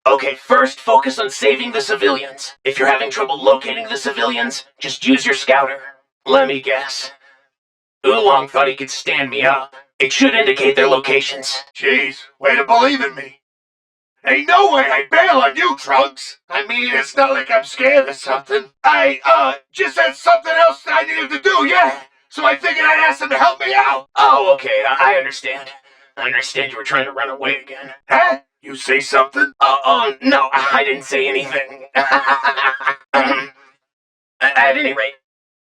Okay, first focus on saving the civilians. If you're having trouble locating the civilians, just use your scouter. Let me guess. Oolong thought he could stand me up. It should indicate their locations. Jeez, way to believe in me. Ain't no way I'd bail on you, Trunks. I mean, it's not like I'm scared or something. I just had something else that I needed to do, yeah. So I figured I'd ask him to help me out. Oh, okay, I understand. I understand you were trying to run away again. Huh? You say something? No, I didn't say anything. At any rate,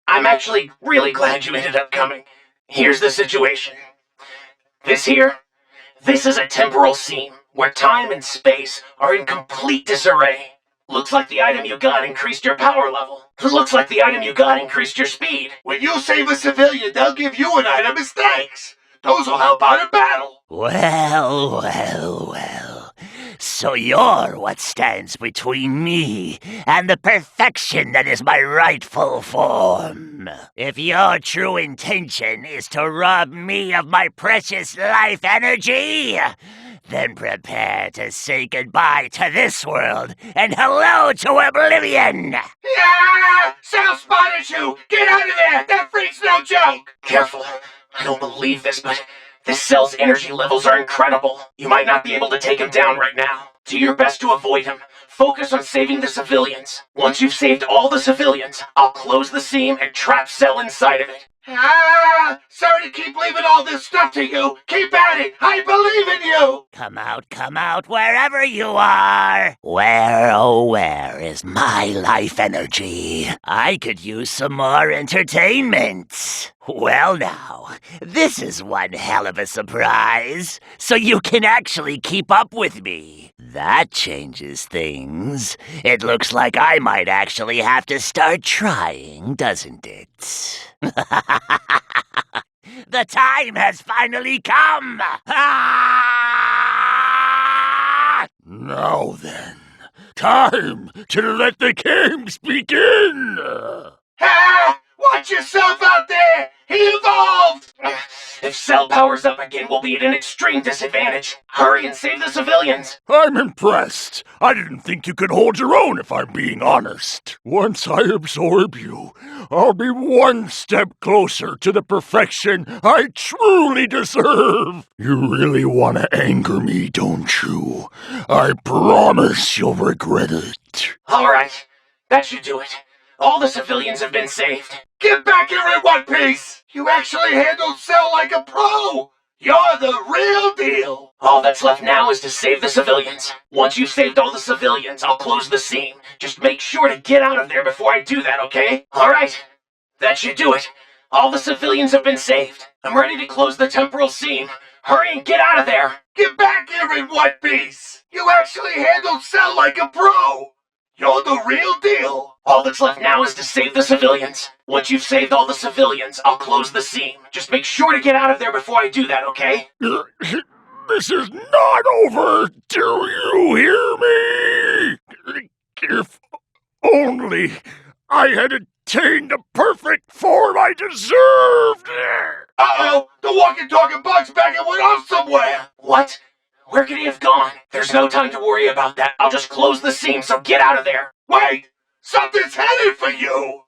I'm actually really glad you ended up coming. Here's the situation. This is a temporal seam, where time and space are in complete disarray. Looks like the item you got increased your power level. Looks like the item you got increased your speed. When you save a civilian, they'll give you an item as thanks. Those will help out in battle. Well. So you're what stands between me and the perfection that is my rightful form. If your true intention is to rob me of my precious life energy, then prepare to say goodbye to this world and hello to oblivion! Yeah! Cell spotted you! Get out of there! That freak's no joke! Careful. I don't believe this, but this cell's energy levels are incredible. You might not be able to take him down right now. Do your best to avoid him. Focus on saving the civilians. Once you've saved all the civilians, I'll close the seam and trap Cell inside of it. Sorry to keep leaving all this stuff to you. Keep at it. I believe in you. Come out, wherever you are. Where, oh where is my life energy? I could use some more entertainment. Well now, this is one hell of a surprise. So you can actually keep up with me. That changes things. It looks like I might actually have to start trying, doesn't it? The time has finally come! Now then, time to let the games begin! Watch yourself out there! He evolved! If Cell powers up again, we'll be at an extreme disadvantage. Hurry and save the civilians! I'm impressed. I didn't think you could hold your own, if I'm being honest. Once I absorb you, I'll be one step closer to the perfection I truly deserve. You really want to anger me, don't you? I promise you'll regret it. Alright, that should do it. All the civilians have been saved. Get back here in one piece! You actually handled Cell like a pro! You're the real deal! All that's left now is to save the civilians. Once you've saved all the civilians, I'll close the seam. Just make sure to get out of there before I do that, okay? Alright, that should do it. All the civilians have been saved. I'm ready to close the temporal seam. Hurry and get out of there! Get back here in one piece! You actually handled Cell like a pro! You're the real deal! All that's left now is to save the civilians. Once you've saved all the civilians, I'll close the seam. Just make sure to get out of there before I do that, okay? This is not over! Do you hear me? If only I had attained the perfect form I deserved! Uh-oh! The walking talking bug's back and went off somewhere! What? Where could he have gone? There's no time to worry about that. I'll just close the seam, so get out of there. Wait! Something's headed for you!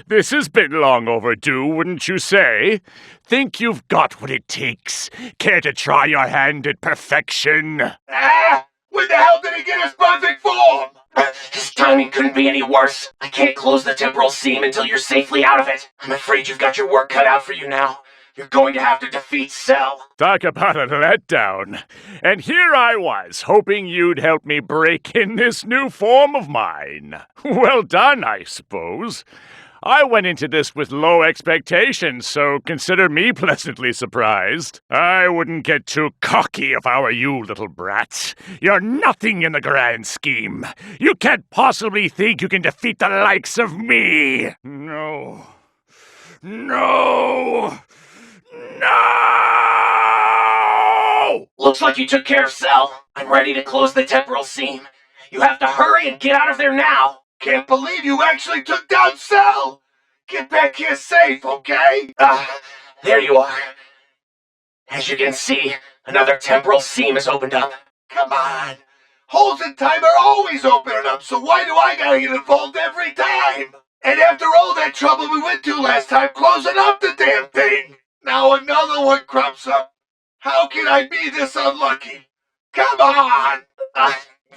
This has been long overdue, wouldn't you say? Think you've got what it takes? Care to try your hand at perfection? When the hell did he get his perfect form? His timing couldn't be any worse. I can't close the temporal seam until you're safely out of it. I'm afraid you've got your work cut out for you now. You're going to have to defeat Cell. Talk about a letdown. And here I was, hoping you'd help me break in this new form of mine. Well done, I suppose. I went into this with low expectations, so consider me pleasantly surprised. I wouldn't get too cocky if I were you, little brats. You're nothing in the grand scheme. You can't possibly think you can defeat the likes of me. No. Looks like you took care of Cell. I'm ready to close the temporal seam. You have to hurry and get out of there now. Can't believe you actually took down Cell! Get back here safe, okay? There you are. As you can see, another temporal seam has opened up. Come on. Holes in time are always opening up, so why do I gotta get involved every time? And after all that trouble we went to last time closing up the damn thing, now another one crops up. How can I be this unlucky? Come on!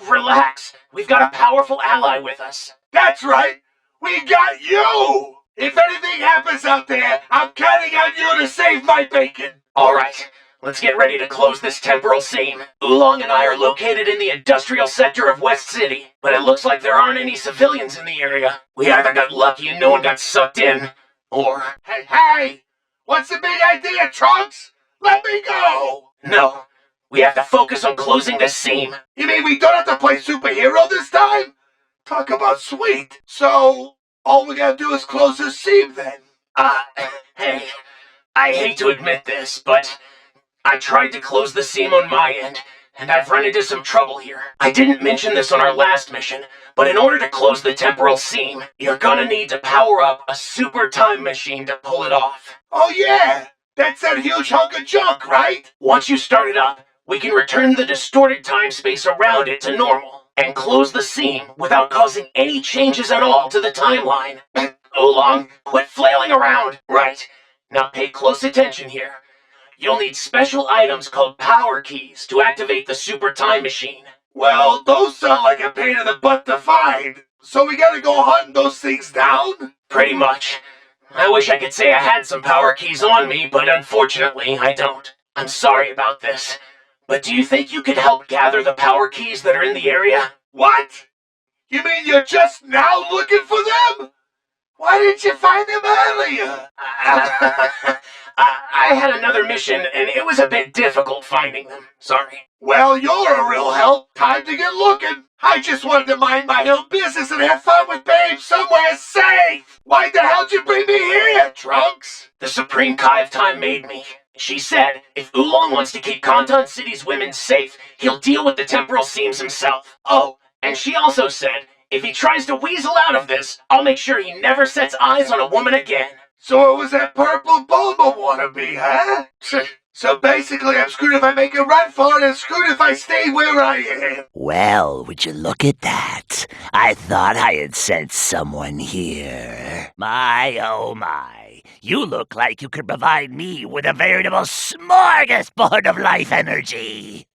Relax. We've got a powerful ally with us. That's right! We got you! If anything happens out there, I'm counting on you to save my bacon! Alright, let's get ready to close this temporal seam. Oolong and I are located in the industrial sector of West City, but it looks like there aren't any civilians in the area. We either got lucky and no one got sucked in, or... Hey! What's the big idea, Trunks? Let me go! No. We have to focus on closing this seam. You mean we don't have to play superhero this time? Talk about sweet. So, all we gotta do is close this seam then. Hey, I hate to admit this, but I tried to close the seam on my end, and I've run into some trouble here. I didn't mention this on our last mission, but in order to close the temporal seam, you're gonna need to power up a super time machine to pull it off. Oh yeah! That's that huge hunk of junk, right? Once you start it up, we can return the distorted time-space around it to normal, and close the seam without causing any changes at all to the timeline. Oolong, quit flailing around! Right. Now pay close attention here. You'll need special items called power keys to activate the super time machine. Well, those sound like a pain in the butt to find. So we gotta go hunting those things down? Pretty much. I wish I could say I had some power keys on me, but unfortunately I don't. I'm sorry about this. But do you think you could help gather the power keys that are in the area? What? You mean you're just now looking for them? Why didn't you find them earlier? I had another mission, and it was a bit difficult finding them. Sorry. Well, you're a real help. Time to get looking. I just wanted to mind my own business and have fun with Babe somewhere safe. Why the hell'd you bring me here, Trunks? The Supreme Kai of Time made me. She said, if Oolong wants to keep Conton City's women safe, he'll deal with the temporal seams himself. Oh, and she also said, if he tries to weasel out of this, I'll make sure he never sets eyes on a woman again. So it was that purple Bulma wannabe, huh? So basically I'm screwed if I make a run for it and screwed if I stay where I am. Well, would you look at that? I thought I had sent someone here. My, oh my. You look like you could provide me with a veritable smorgasbord of life energy.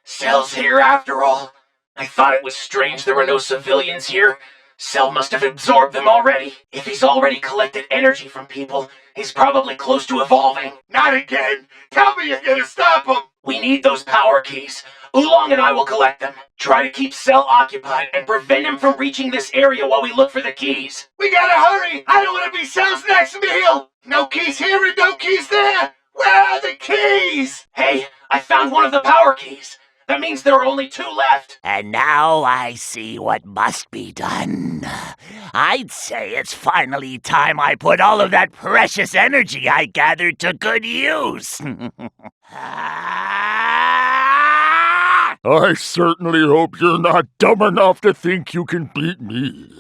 Cell's here after all. I thought it was strange there were no civilians here. Cell must have absorbed them already. If he's already collected energy from people, he's probably close to evolving. Not again! Tell me you're gonna stop him! We need those power keys. Oolong and I will collect them. Try to keep Cell occupied and prevent him from reaching this area while we look for the keys. We gotta hurry! I don't want to be Cell's next meal! No keys here and no keys there! Where are the keys? Hey, I found one of the power keys. That means there are only 2 left. And now I see what must be done. I'd say it's finally time I put all of that precious energy I gathered to good use. I certainly hope you're not dumb enough to think you can beat me.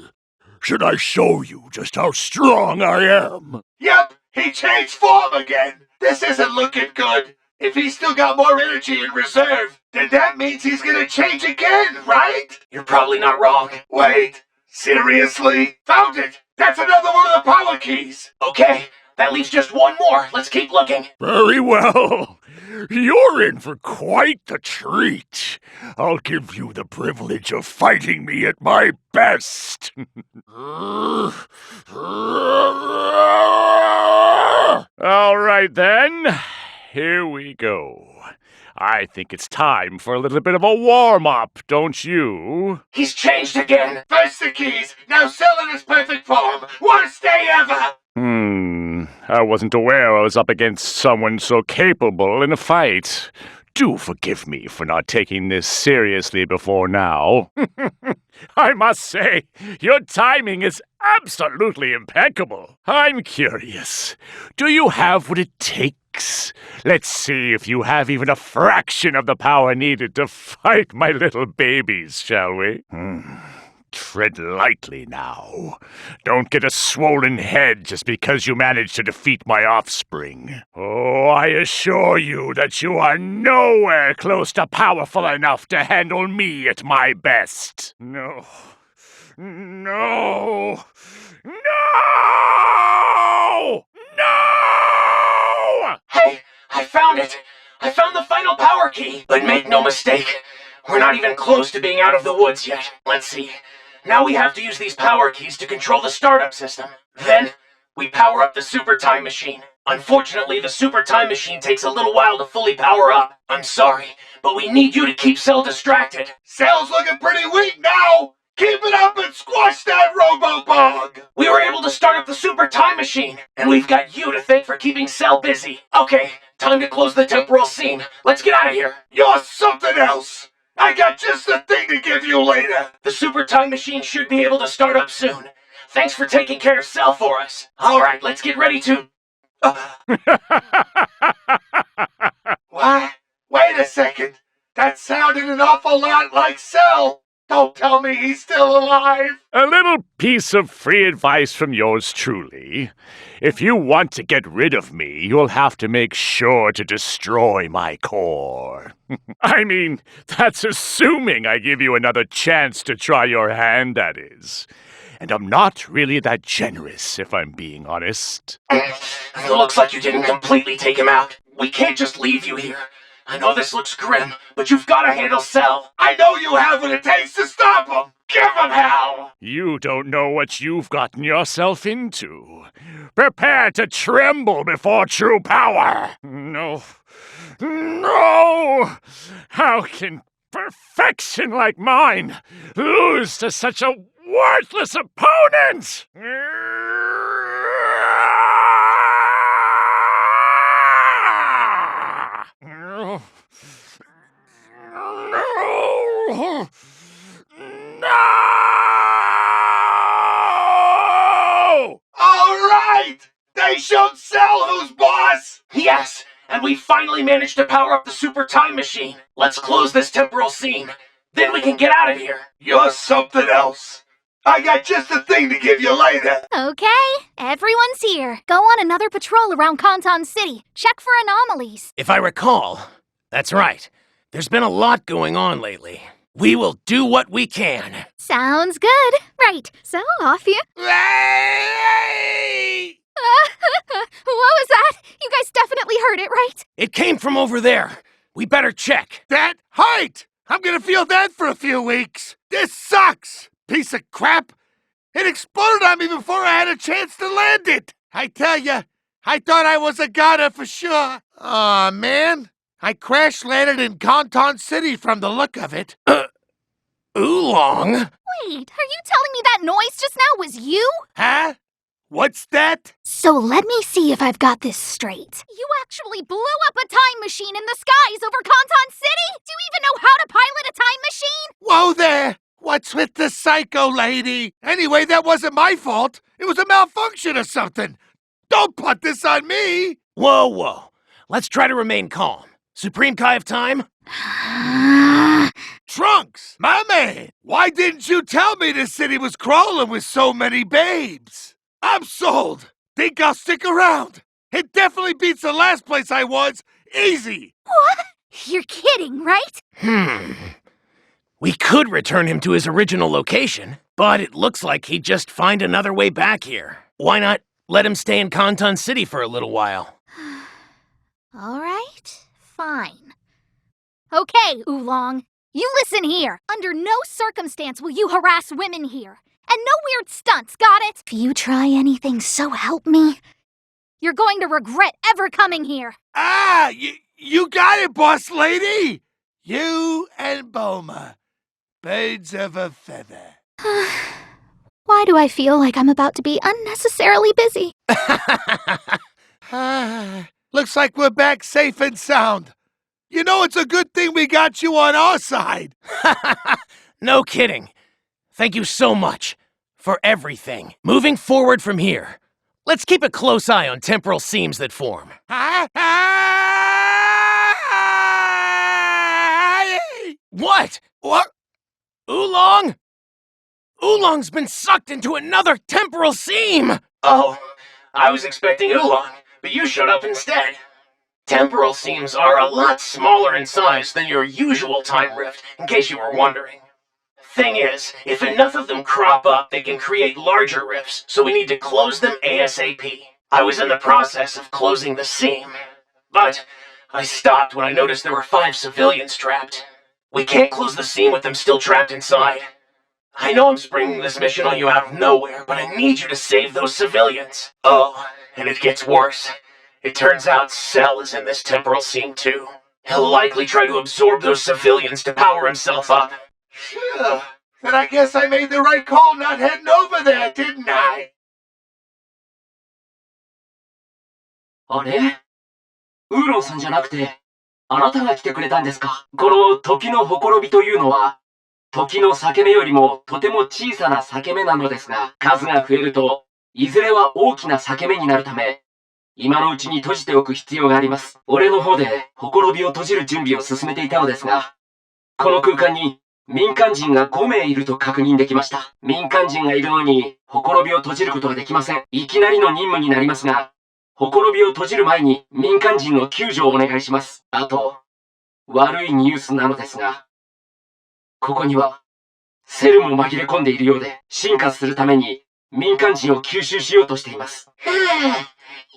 Should I show you just how strong I am? Yep, he changed form again. This isn't looking good. If he's still got more energy in reserve, then that means he's gonna change again, right? You're probably not wrong. Wait, seriously? Found it! That's another one of the power keys! Okay, that leaves just 1 more. Let's keep looking. Very well. You're in for quite the treat. I'll give you the privilege of fighting me at my best. All right, then. Here we go. I think it's time for a little bit of a warm-up, don't you? He's changed again. First the keys, now Cell in his perfect form. Worst day ever! I wasn't aware I was up against someone so capable in a fight. Do forgive me for not taking this seriously before now. I must say, your timing is absolutely impeccable. I'm curious, do you have what it takes? Let's see if you have even a fraction of the power needed to fight my little babies, shall we? Tread lightly now. Don't get a swollen head just because you managed to defeat my offspring. Oh, I assure you that you are nowhere close to powerful enough to handle me at my best. No. No! No! No! Hey, I found it! I found the final power key! But make no mistake, we're not even close to being out of the woods yet. Let's see. Now we have to use these power keys to control the startup system. Then, we power up the super time machine. Unfortunately, the super time machine takes a little while to fully power up. I'm sorry, but we need you to keep Cell distracted. Cell's looking pretty weak now! Keep it up and squash that Robo-Bug! We were able to start up the super time machine, and we've got you to thank for keeping Cell busy. Okay, time to close the temporal scene. Let's get out of here. You're something else! I got just the thing to give you later! The super time machine should be able to start up soon. Thanks for taking care of Cell for us. Alright, let's get ready to... What? Wait a second! That sounded an awful lot like Cell! Don't tell me he's still alive! A little piece of free advice from yours truly. If you want to get rid of me, you'll have to make sure to destroy my core. I mean, that's assuming I give you another chance to try your hand, that is. And I'm not really that generous, if I'm being honest. It looks like you didn't completely take him out. We can't just leave you here. I know this looks grim, but you've got to handle Cell. I know you have what it takes to stop him! Give him hell! You don't know what you've gotten yourself into. Prepare to tremble before true power. No. No! How can perfection like mine lose to such a worthless opponent? No! Alright! They showed Cell who's boss! Yes, and we finally managed to power up the super time machine. Let's close this temporal scene. Then we can get out of here. You're something else. I got just the thing to give you later. Okay, everyone's here. Go on another patrol around Kanton City. Check for anomalies. If I recall, that's right. There's been a lot going on lately. We will do what we can. Sounds good. Right, so off you. Hey! What was that? You guys definitely heard it, right? It came from over there. We better check. That height! I'm gonna feel that for a few weeks. This sucks! Piece of crap! It exploded on me before I had a chance to land it! I tell ya, I thought I was a goner for sure. Aw, man. I crash-landed in Kanton City from the look of it. Oolong? Wait, are you telling me that noise just now was you? Huh? What's that? So let me see if I've got this straight. You actually blew up a time machine in the skies over Kanton City? Do you even know how to pilot a time machine? Whoa there! What's with the psycho lady? Anyway, that wasn't my fault. It was a malfunction or something. Don't put this on me! Whoa, whoa. Let's try to remain calm. Supreme Kai of Time? Trunks, my man! Why didn't you tell me this city was crawling with so many babes? I'm sold! Think I'll stick around? It definitely beats the last place I was. Easy! What? You're kidding, right? We could return him to his original location, but it looks like he'd just find another way back here. Why not let him stay in Kanton City for a little while? All right, fine. Okay, Oolong. You listen here. Under no circumstance will you harass women here. And no weird stunts, got it? If you try anything, so help me, you're going to regret ever coming here. Ah, you got it, boss lady! You and Boma. Birds of a feather. Why do I feel like I'm about to be unnecessarily busy? Looks like we're back safe and sound. You know it's a good thing we got you on our side. No kidding. Thank you so much for everything. Moving forward from here, let's keep a close eye on temporal seams that form. What? What? Oolong? Oolong's been sucked into another temporal seam! Oh, I was expecting Oolong, but you showed up instead. Temporal seams are a lot smaller in size than your usual time rift, in case you were wondering. Thing is, if enough of them crop up, they can create larger rifts, so we need to close them ASAP. I was in the process of closing the seam, but I stopped when I noticed there were 5 civilians trapped. We can't close the seam with them still trapped inside. I know I'm springing this mission on you out of nowhere, but I need you to save those civilians. Oh, and it gets worse. It turns out Cell is in this temporal seam too. He'll likely try to absorb those civilians to power himself up. Phew. Then I guess I made the right call not heading over there, didn't I? あれウーロンさんじゃなくて、あなたが来てくれたんですか。この時のほころびというのは、時の裂け目よりもとても小さな裂け目なのですが、数が増えると、いずれは大きな裂け目になるため、今のうちに閉じておく必要があります。俺の方で、ほころびを閉じる準備を進めていたのですが、この空間に民間人が5名いると確認できました。民間人がいるのに、ほころびを閉じることができません。いきなりの任務になりますが、ほころびを閉じる前に民間人の救助をお願いします。あと、悪いニュースなのですが、ここには、セルも紛れ込んでいるようで、進化するために民間人を吸収しようとしています。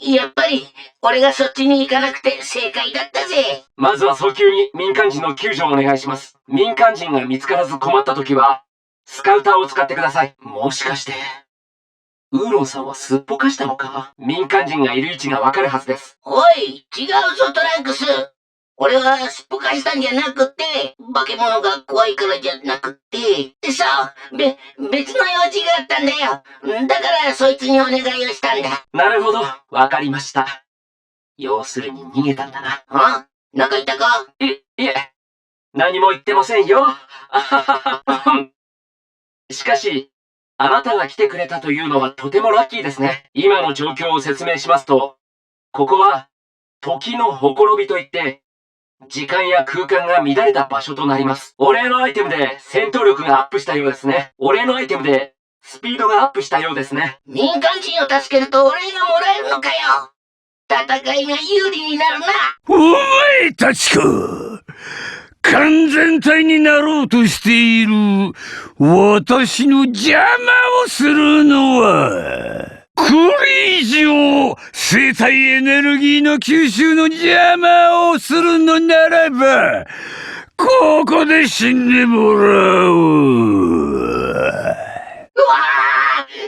やっぱり、俺がそっちに行かなくて正解だったぜ。まずは早急に民間人の救助をお願いします。民間人が見つからず困った時は、スカウターを使ってください。もしかして、ウーロンさんはすっぽかしたのか。民間人がいる位置がわかるはずです。おい、違うぞトランクス。俺はすっぽかしたんじゃなくて、化け物が怖いからじゃなくて、そう、別の用事があったんだよ。だからそいつにお願いをしたんだ。なるほど、わかりました。要するに逃げたんだな。あ？なんか言ったか？いえ、何も言ってませんよ。しかし、あなたが来てくれたというのはとてもラッキーですね。今の状況を説明しますと、ここは、時のほころびといって、時間や空間が乱れた場所となります。お礼のアイテムで戦闘力がアップしたようですね。お礼のアイテムでスピードがアップしたようですね。民間人を助けるとお礼がもらえるのかよ。戦いが有利になるな。お前たちか。完全体になろうとしている私の邪魔をするのは、これ以上生体エネルギーの吸収の邪魔をするのならば、ここで死んでもらおう。うわ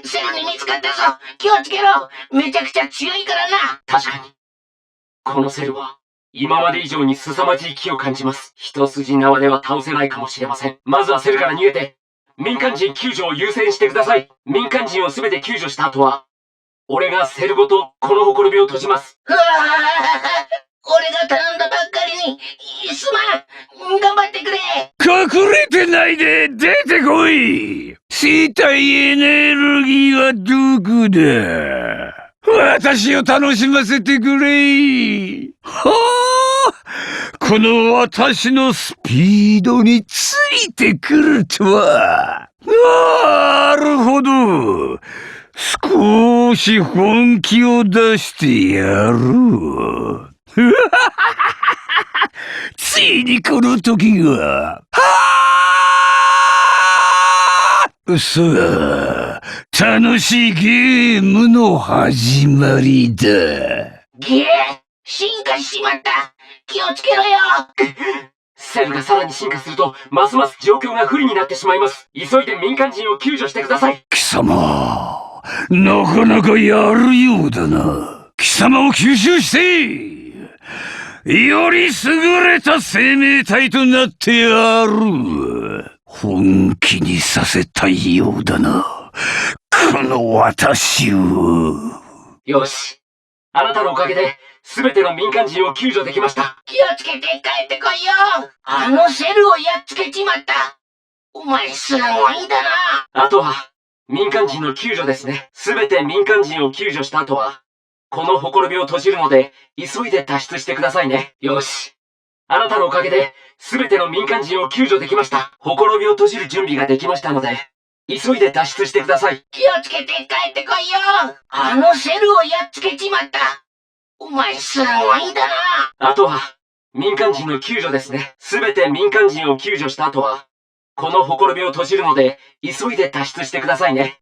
ー！セルに見つかったぞ。気をつけろ。めちゃくちゃ強いからな。確かに。このセルは、今まで以上に凄まじい気を感じます。一筋縄では倒せないかもしれません。まずはセルから逃げて、民間人救助を優先してください。民間人をすべて救助した後は、俺がセルごとこのほころびを閉じます。うわー！俺が頼んだばっかりに、すまん！頑張ってくれ！隠れてないで出てこい！生体エネルギーはどこだ？私を楽しませてくれ！はあ！この私のスピードについてくるとは。なるほど。少し本気を出してやろう。ついにこの時が。さあ、楽しいゲームの始まりだ。進化しちまった。気をつけろよ。セルがさらに進化すると、ますます状況が不利になってしまいます。急いで民間人を救助してください。貴様、なかなかやるようだな。貴様を吸収して、より優れた生命体となってやる。本気にさせたいようだな。この私を。よし。あなたのおかげで、すべての民間人を救助できました。気をつけて帰ってこいよ。あのセルをやっつけちまった。お前すごいんだな。あとは、民間人の救助ですね。すべて民間人を救助した後は、このほころびを閉じるので、急いで脱出してくださいね。よし。あなたのおかげで、すべての民間人を救助できました。ほころびを閉じる準備ができましたので、急いで脱出してください。気をつけて帰ってこいよ。あのセルをやっつけちまった。お前すごいんだな。あとは、民間人の救助ですね。すべて民間人を救助した後は、このほころびを閉じるので、急いで脱出してくださいね。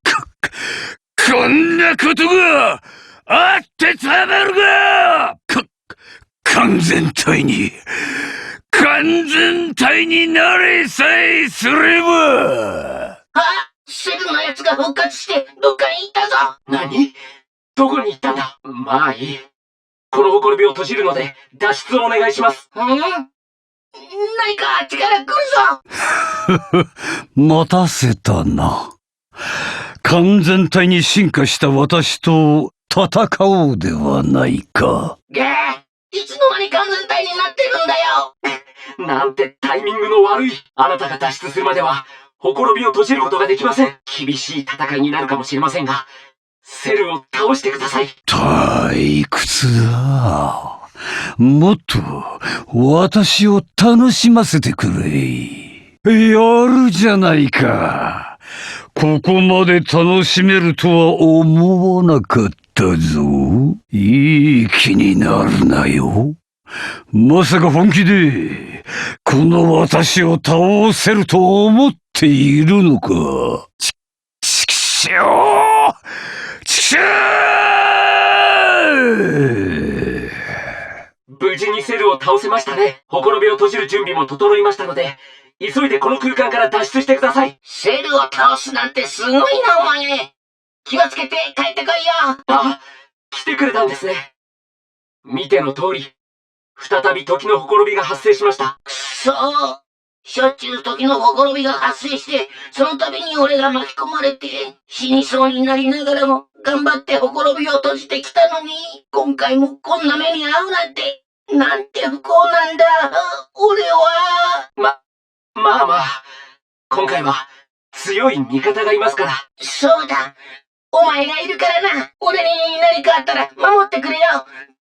こんなことがあってたまるか。完全体になれさえすれば。あ、セルのやつが復活してどっかに行ったぞ。何？どこに行ったんだ？まあいい。このほころびを閉じるので、脱出をお願いします。何かあっちから来るぞ。待たせたな。完全体に進化した私と戦おうではないか。いつの間に完全体になってるんだよ。なんてタイミングの悪い。あなたが脱出するまでは、ほころびを閉じることができません。厳しい戦いになるかもしれませんが、セルを倒してください。退屈だ。もっと私を楽しませてくれ。やるじゃないか。ここまで楽しめるとは思わなかったぞ。いい気になるなよ。まさか本気でこの私を倒せると思っているのか。ちくしょう！無事にセルを倒せましたね。ほころびを閉じる準備も整いましたので、急いでこの空間から脱出してください。セルを倒すなんてすごいな、お前。気をつけて帰ってこいよ。あ、来てくれたんですね。見ての通り、再び時のほころびが発生しました。くそー。しょっちゅう時のほころびが発生して、その度に俺が巻き込まれて、死にそうになりながらも、頑張ってほころびを閉じてきたのに、今回もこんな目に遭うなんて、なんて不幸なんだ、俺は。まあ、今回は強い味方がいますから。そうだ。お前がいるからな。俺に何かあったら守ってくれよ。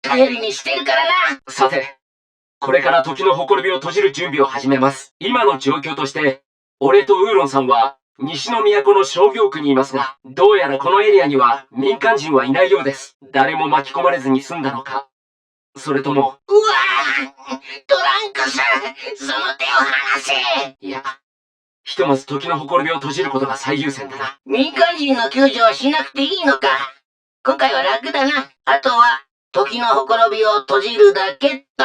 頼りにしてるからな。さて、これから時のほころびを閉じる準備を始めます。今の状況として、俺とウーロンさんは西の都の商業区にいますが、どうやらこのエリアには民間人はいないようです。誰も巻き込まれずに済んだのか、それとも。うわぁ！トランクス！その手を離せ！いや、ひとまず時のほころびを閉じることが最優先だな。民間人の救助はしなくていいのか。今回は楽だな。あとは、時のほころびを閉じるだけっと。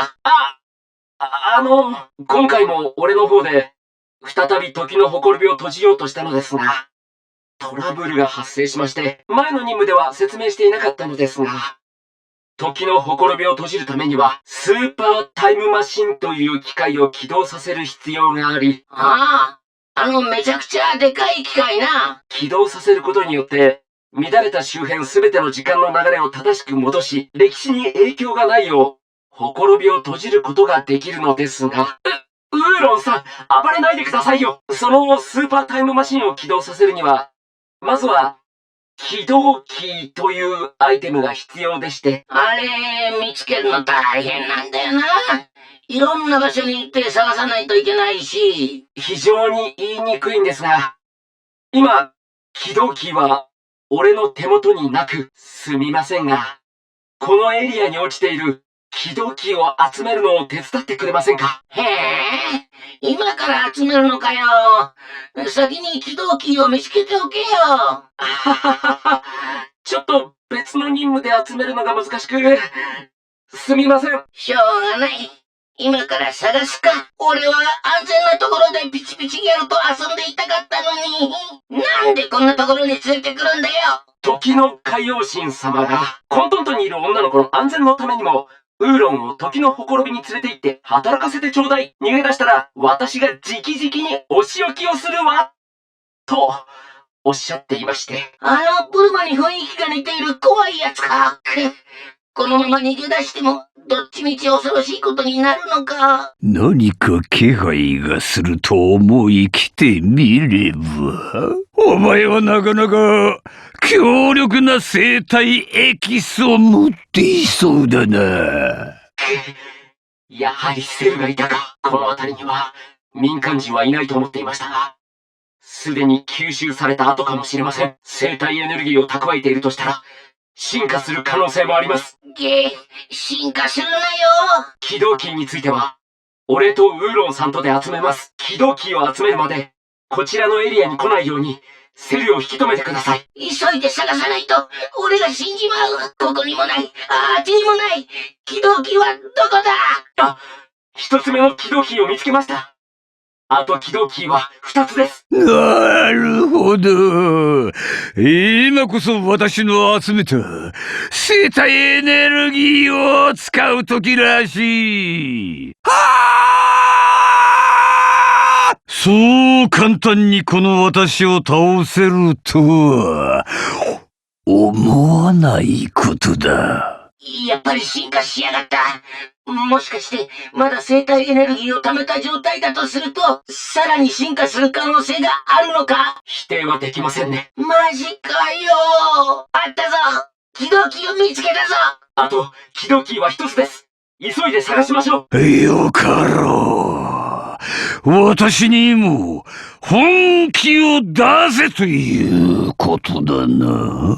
今回も俺の方で、再び時のほころびを閉じようとしたのですが、トラブルが発生しまして、前の任務では説明していなかったのですが、時のほころびを閉じるためには、スーパータイムマシンという機械を起動させる必要があり、めちゃくちゃでかい機械な。起動させることによって、乱れた周辺すべての時間の流れを正しく戻し、歴史に影響がないよう、ほころびを閉じることができるのですが、ウーロンさん、暴れないでくださいよ。そのスーパータイムマシンを起動させるには、まずは、起動キーというアイテムが必要でして。あれ、見つけるの大変なんだよな。いろんな場所に行って探さないといけないし。非常に言いにくいんですが、今、起動キーは、俺の手元になく、すみませんが、このエリアに落ちている起動キーを集めるのを手伝ってくれませんか？へえ、今から集めるのかよ。先に起動キーを見つけておけよ。ちょっと別の任務で集めるのが難しく、すみません。しょうがない。今から探すか。俺は安全なところでピチピチギャルと遊んでいたかったのに、なんでこんなところに連れてくるんだよ。時の海王神様が、混沌とにいる女の子の安全のためにも、ウーロンを時のほころびに連れて行って働かせてちょうだい。逃げ出したら私が直々にお仕置きをするわ。と、おっしゃっていまして。ブルマに雰囲気が似ている怖いやつか。このまま逃げ出しても、どっちみち恐ろしいことになるのか。何か気配がすると思い来てみれば、お前はなかなか強力な生体エキスを持っていそうだな。やはりセルがいたか。この辺りには民間人はいないと思っていましたが、すでに吸収された後かもしれません。生体エネルギーを蓄えているとしたら、進化する可能性もあります。進化するなよ。起動キーについては、俺とウーロンさんとで集めます。起動キーを集めるまで、こちらのエリアに来ないように、セルを引き止めてください。急いで探さないと、俺が死んじまう。ここにもない。あっちにもない。起動機はどこだ？あ、一つ目の起動キーを見つけました。あと起動キーは2つです。なるほど。今こそ私の集めた生体エネルギーを使う時らしい。そう簡単にこの私を倒せるとは思わないことだ。やっぱり進化しやがった。もしかしてまだ生体エネルギーを貯めた状態だとすると、さらに進化する可能性があるのか？否定はできませんね。マジかよ。あったぞ。起動キーを見つけたぞ。あと起動キーは1つです。急いで探しましょう。よかろう。私にも本気を出せということだな。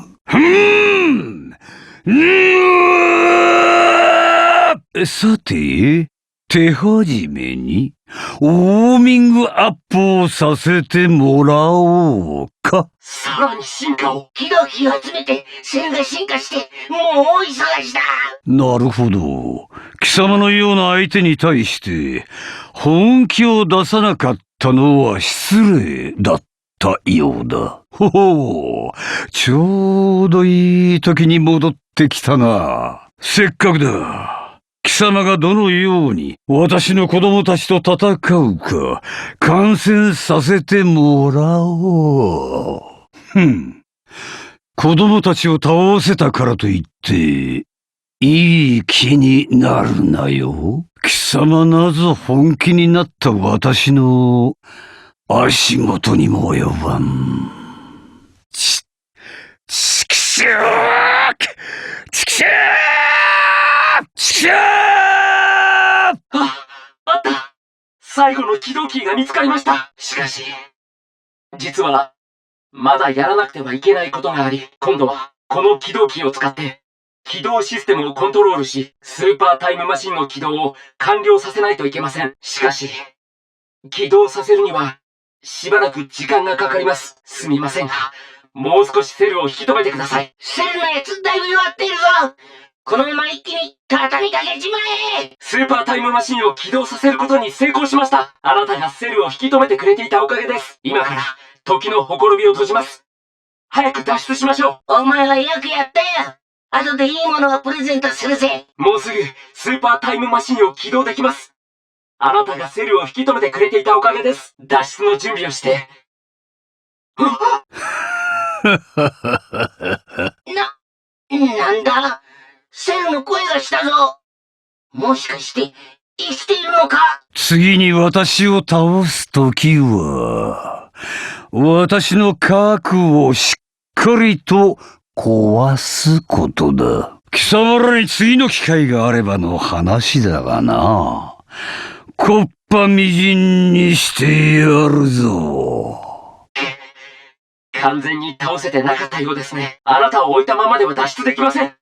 さて、手始めにウォーミングアップをさせてもらおうか。さらに進化を。起動キーを集めて、セルが進化して、もう大忙しだ。なるほど。貴様のような相手に対して本気を出さなかったのは失礼だったようだ。ほほう、ちょうどいい時に戻ってきたな。せっかくだ。貴様がどのように私の子供たちと戦うか観戦させてもらおう。子供たちを倒せたからといっていい気になるなよ。貴様なぞ本気になった私の足元にも及ばん。ちくしょーちくしょーちくしょーあった最後の起動キーが見つかりました。しかし、実は、まだやらなくてはいけないことがあり、今度はこの起動キーを使って、起動システムをコントロールし、スーパータイムマシンの起動を完了させないといけません。しかし、起動させるには、しばらく時間がかかります。すみませんが、もう少しセルを引き止めてください。セルのやつだいぶ弱っているぞ。このまま一気に畳みかけちまえ。スーパータイムマシンを起動させることに成功しました。あなたがセルを引き止めてくれていたおかげです。今から、時のほころびを閉じます。早く脱出しましょう。お前はよくやったよ。後でいいものをプレゼントするぜ。もうすぐスーパータイムマシンを起動できます。あなたがセルを引き止めてくれていたおかげです。脱出の準備をして。なんだ？セルの声がしたぞ。もしかして生きているのか？次に私を倒すときは私の核をしっかりと壊すことだ。貴様らに次の機会があればの話だがな。こっぱみじんにしてやるぞ。完全に倒せてなかったようですね。あなたを置いたままでは脱出できません。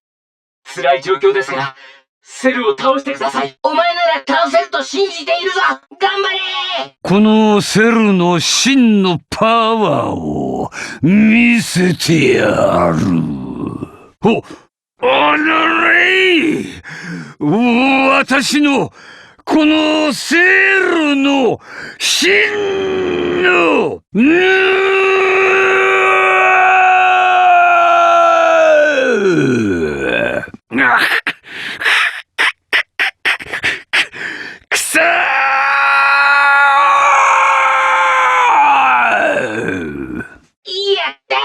辛い状況ですが、セルを倒してください。お前なら倒せると信じているぞ。頑張れ。このセルの真のパワーを見せてやる。おのれい！私のこのセルの真のくそー！やったー！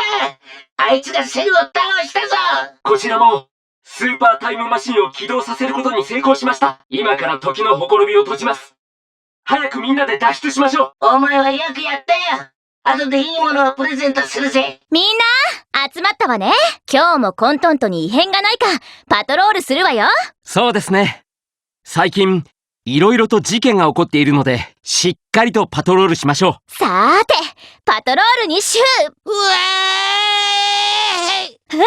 あいつがセルを倒したぞ。こちらもスーパータイムマシンを起動させることに成功しました。今から時のほころびを閉じます。早くみんなで脱出しましょう。お前はよくやったよ。後でいいものをプレゼントするぜ。みんな、集まったわね。今日もコントントに異変がないか、パトロールするわよ。そうですね。最近、いろいろと事件が起こっているので、しっかりとパトロールしましょう。さーて、パトロールにシュー。うわーい。なに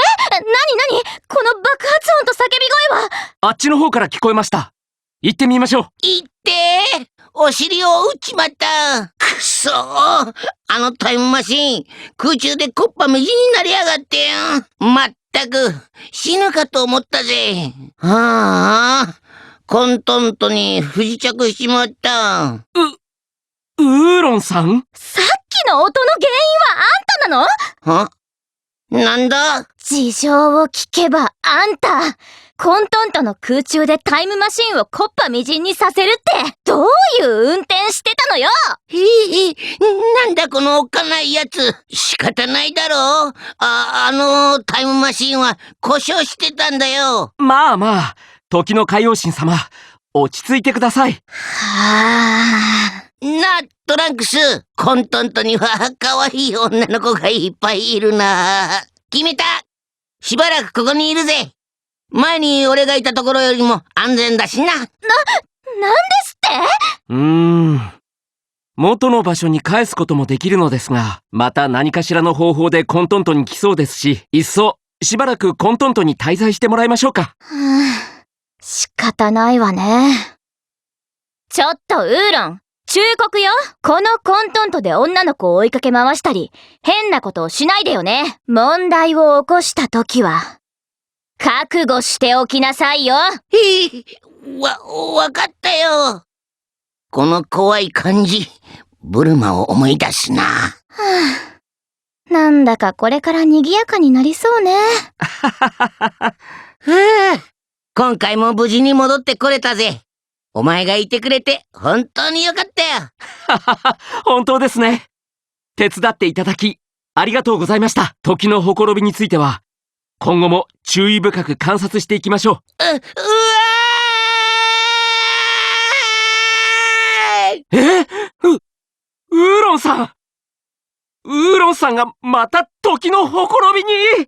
この爆発音と叫び声は。あっちの方から聞こえました。行ってみましょう。いってー。お尻を打っちまった。くそー。あのタイムマシーン、空中でコッパみじんになりやがってよ。まったく、死ぬかと思ったぜ。はあ、コントントに不時着しちまった。ウーロンさん？さっきの音の原因はあんたなの？は？なんだ？事情を聞けばあんた、コントントの空中でタイムマシンをコッパみじんにさせるってどういう運転してたのよ。なんだこのおっかないやつ。仕方ないだろう。あのタイムマシンは故障してたんだよ。まあ、時の海王神様、落ち着いてください。はあ。な、トランクス。コントントには可愛い女の子がいっぱいいるな。決めた。しばらくここにいるぜ。前に俺がいたところよりも安全だしな。なんですって？元の場所に返すこともできるのですが、また何かしらの方法でコントントに来そうですし、いっそしばらくコントントに滞在してもらいましょうか。仕方ないわね。ちょっとウーロン、忠告よ。このコントントで女の子を追いかけ回したり、変なことをしないでよね。問題を起こしたときは、覚悟しておきなさいよ。わかったよ。この怖い感じ、ブルマを思い出すな。なんだかこれから賑やかになりそうね。今回も無事に戻ってこれたぜ。お前がいてくれて本当によかったよ。本当ですね。手伝っていただきありがとうございました。時のほころびについては今後も注意深く観察していきましょう。ウーロンさんがまた時のほころびに。